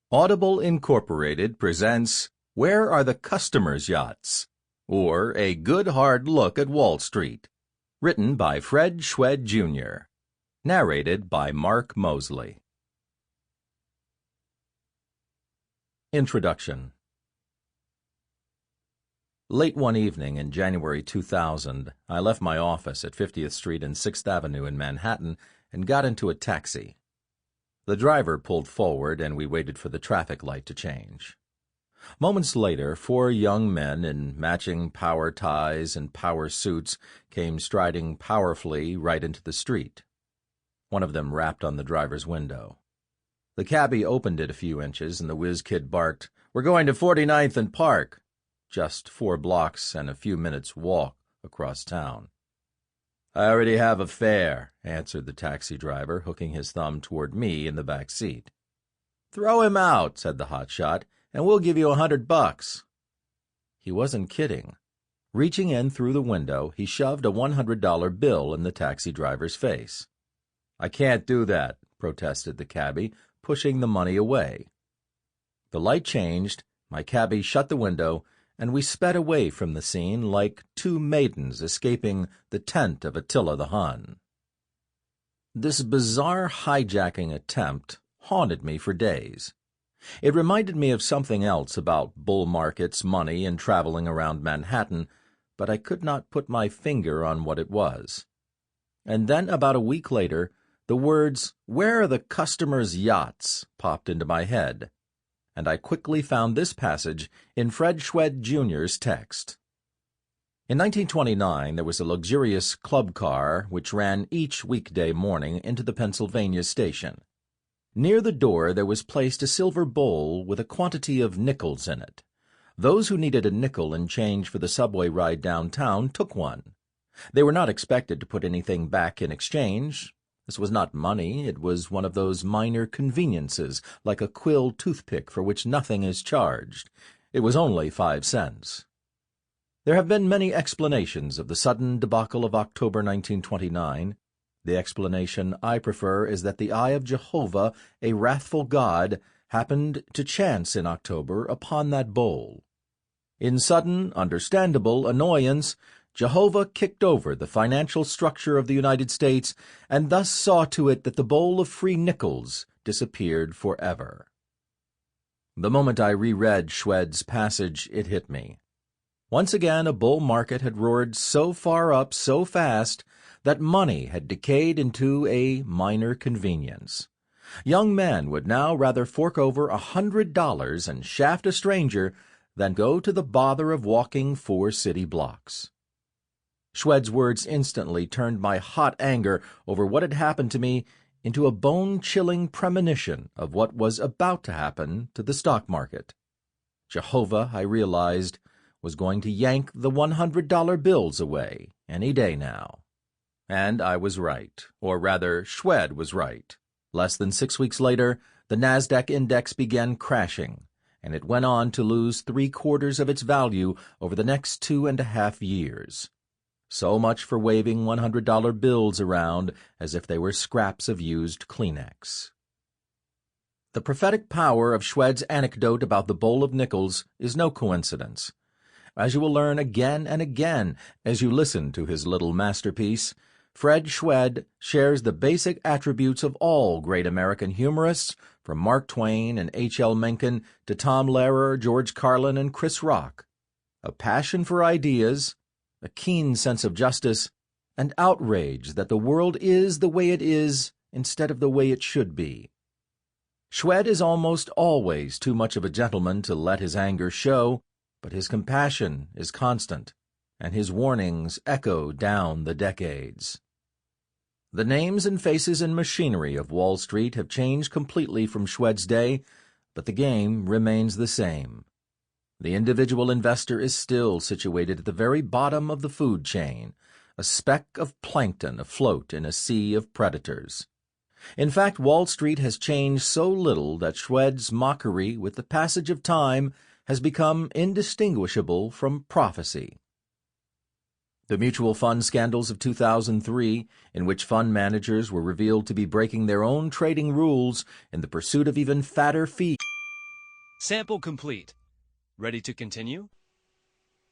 Audible Incorporated presents Where Are the Customers' Yachts? Or A Good Hard Look at Wall Street. Written by Fred Schwed, Jr. Narrated by Mark Moseley. Introduction. Late one evening in January 2000, I left my office at 50th Street and 6th Avenue in Manhattan and got into a taxi. The driver pulled forward, and we waited for the traffic light to change. Moments later, 4 young men in matching power ties and power suits came striding powerfully right into the street. One of them rapped on the driver's window. The cabbie opened it a few inches, and the whiz kid barked, "We're going to 49th and Park," just 4 blocks and a few minutes' walk across town. "I already have a fare," answered the taxi driver, hooking his thumb toward me in the back seat. "Throw him out," said the hotshot, "and we'll give you $100. He wasn't kidding. Reaching in through the window, he shoved a $100 bill in the taxi driver's face. "I can't do that," protested the cabbie, pushing the money away. The light changed, my cabbie shut the window, and we sped away from the scene like 2 maidens escaping the tent of Attila the Hun. This bizarre hijacking attempt haunted me for days. It reminded me of something else about bull markets, money, and traveling around Manhattan, but I could not put my finger on what it was. And then, about a week later, the words, "Where are the customers' yachts?" popped into my head, and I quickly found this passage in Fred Schwed, Jr.'s text. In 1929, there was a luxurious club car which ran each weekday morning into the Pennsylvania station. Near the door there was placed a silver bowl with a quantity of nickels in it. Those who needed a nickel in change for the subway ride downtown took one. They were not expected to put anything back in exchange. This was not money, it was one of those minor conveniences, like a quill toothpick for which nothing is charged. It was only 5 cents. There have been many explanations of the sudden debacle of October 1929. The explanation I prefer is that the eye of Jehovah, a wrathful God, happened to chance in October upon that bowl. In sudden, understandable annoyance, Jehovah kicked over the financial structure of the United States and thus saw to it that the bowl of free nickels disappeared forever. The moment I reread Schwed's passage, it hit me. Once again, a bull market had roared so far up so fast that money had decayed into a minor convenience. Young men would now rather fork over $100 and shaft a stranger than go to the bother of walking 4 city blocks. Schwed's words instantly turned my hot anger over what had happened to me into a bone-chilling premonition of what was about to happen to the stock market. Jehovah, I realized, was going to yank the $100 bills away any day now. And I was right, or rather, Schwed was right. Less than 6 weeks later, the NASDAQ index began crashing, and it went on to lose 3/4 of its value over the next 2.5 years. So much for waving $100 bills around as if they were scraps of used Kleenex. The prophetic power of Schwed's anecdote about the bowl of nickels is no coincidence. As you will learn again and again as you listen to his little masterpiece, Fred Schwed shares the basic attributes of all great American humorists, from Mark Twain and H.L. Mencken to Tom Lehrer, George Carlin, and Chris Rock: a passion for ideas, a keen sense of justice, and outrage that the world is the way it is instead of the way it should be. Schwed is almost always too much of a gentleman to let his anger show, but his compassion is constant, and his warnings echo down the decades. The names and faces and machinery of Wall Street have changed completely from Schwed's day, but the game remains the same. The individual investor is still situated at the very bottom of the food chain, a speck of plankton afloat in a sea of predators. In fact, Wall Street has changed so little that Schwed's mockery with the passage of time has become indistinguishable from prophecy. The mutual fund scandals of 2003, in which fund managers were revealed to be breaking their own trading rules in the pursuit of even fatter fees, Sample complete. Ready to continue?